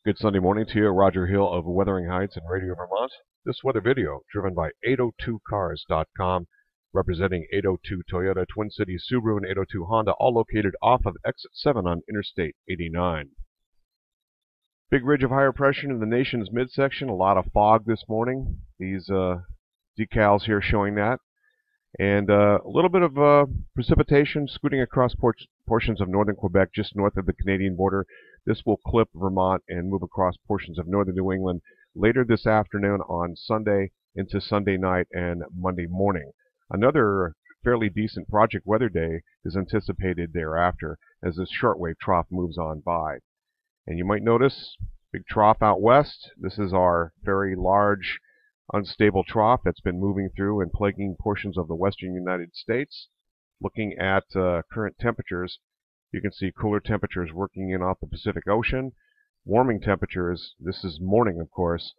Good Sunday morning to you. Roger Hill of Wuthering Heights and Radio Vermont. This weather video driven by 802cars.com, representing 802 Toyota, Twin Cities Subaru, and 802 Honda, all located off of Exit 7 on Interstate 89. Big ridge of higher pressure in the nation's midsection. A lot of fog this morning. These decals here showing that. And a little bit of precipitation scooting across portions of northern Quebec, just north of the Canadian border. This will clip Vermont and move across portions of northern New England later this afternoon on Sunday into Sunday night and Monday morning. Another fairly decent project weather day is anticipated thereafter as this shortwave trough moves on by. And you might notice big trough out west. This is our very large unstable trough that's been moving through and plaguing portions of the western United States. Looking at current temperatures, you can see cooler temperatures working in off the Pacific Ocean, warming temperatures. This is morning, of course,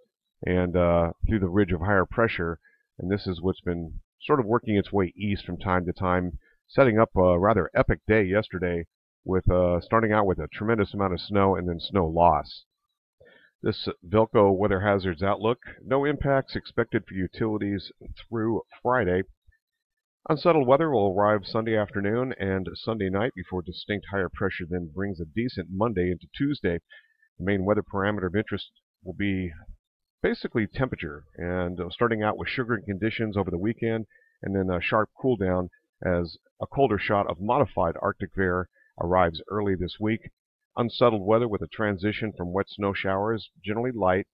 and through the ridge of higher pressure, and this is what's been sort of working its way east from time to time, setting up a rather epic day yesterday with starting out with a tremendous amount of snow and then snow loss. This VELCO weather hazards outlook, no impacts expected for utilities through Friday. Unsettled weather will arrive Sunday afternoon and Sunday night before distinct higher pressure then brings a decent Monday into Tuesday. The main weather parameter of interest will be basically temperature, and starting out with sugaring conditions over the weekend and then a sharp cool down as a colder shot of modified Arctic air arrives early this week. Unsettled weather with a transition from wet snow showers, generally light,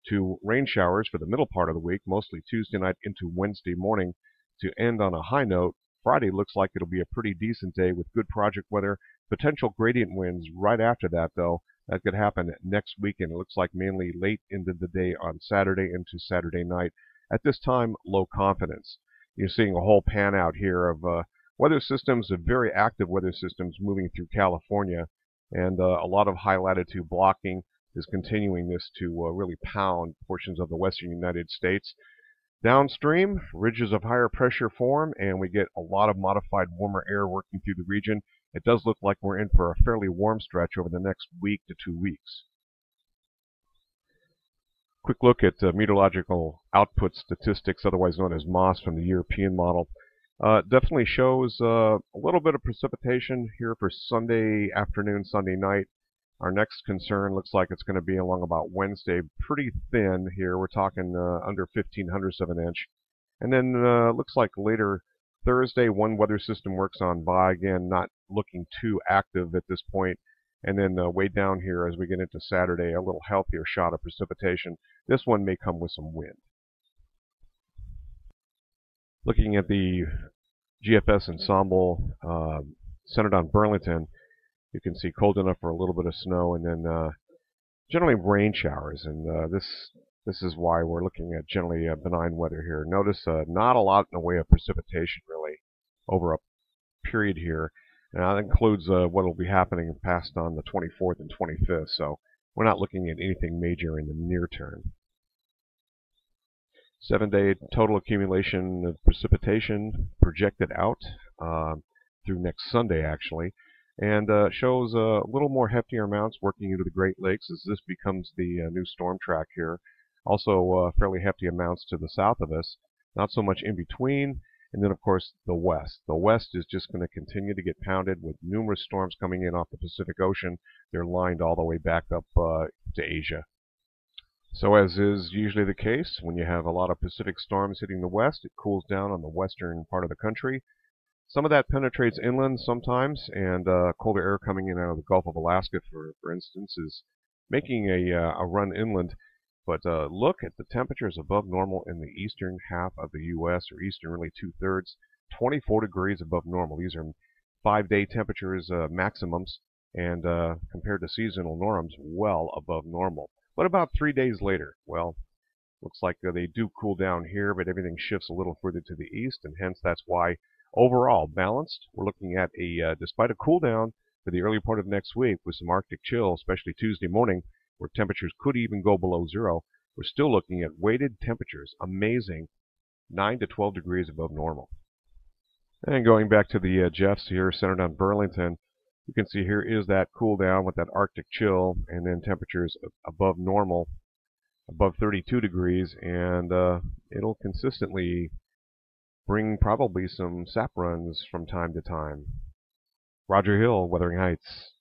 to rain showers for the middle part of the week, mostly Tuesday night into Wednesday morning. To end on a high note, Friday looks like it'll be a pretty decent day with good project weather, potential gradient winds right after that, though. That could happen next weekend. It looks like mainly late into the day on Saturday into Saturday night. At this time, low confidence. You're seeing a whole pan out here of weather systems, of very active weather systems moving through California. And a lot of high latitude blocking is continuing this to really pound portions of the western United States. Downstream, ridges of higher pressure form, and we get a lot of modified warmer air working through the region. It does look like we're in for a fairly warm stretch over the next week to 2 weeks. Quick look at meteorological output statistics, otherwise known as MOS, from the European model. Definitely shows a little bit of precipitation here for Sunday afternoon, Sunday night. Our next concern looks like it's going to be along about Wednesday, pretty thin here. We're talking under 0.15 of an inch. And then looks like later Thursday, one weather system works on by, again, not looking too active at this point. And then way down here as we get into Saturday, a little healthier shot of precipitation. This one may come with some wind. Looking at the GFS ensemble centered on Burlington, you can see cold enough for a little bit of snow and then generally rain showers. And this is why we're looking at generally benign weather here. Notice not a lot in the way of precipitation really over a period here. And that includes what will be happening past on the 24th and 25th. So we're not looking at anything major in the near term. 7-day total accumulation of precipitation projected out through next Sunday, actually, and shows a little more heftier amounts working into the Great Lakes as this becomes the new storm track here. Also fairly hefty amounts to the south of us, not so much in between. And then, of course, the west. The west is just going to continue to get pounded with numerous storms coming in off the Pacific Ocean. They're lined all the way back up to Asia. So as is usually the case, when you have a lot of Pacific storms hitting the west, it cools down on the western part of the country. Some of that penetrates inland sometimes, and colder air coming in out of the Gulf of Alaska, for instance, is making a run inland. But look at the temperatures above normal in the eastern half of the U.S., or eastern really 2/3, 24 degrees above normal. These are 5-day temperatures maximums, and compared to seasonal norms, well above normal. What about 3 days later? Well, looks like they do cool down here, but everything shifts a little further to the east, and hence that's why overall balanced. We're looking at despite a cool down for the early part of next week with some Arctic chill, especially Tuesday morning, where temperatures could even go below zero. We're still looking at weighted temperatures, amazing, 9 to 12 degrees above normal. And going back to the Jeffs here, centered on Burlington, You can see here is that cool down with that Arctic chill, and then temperatures above normal, above 32 degrees, and it'll consistently bring probably some sap runs from time to time. Roger Hill, Wuthering Heights.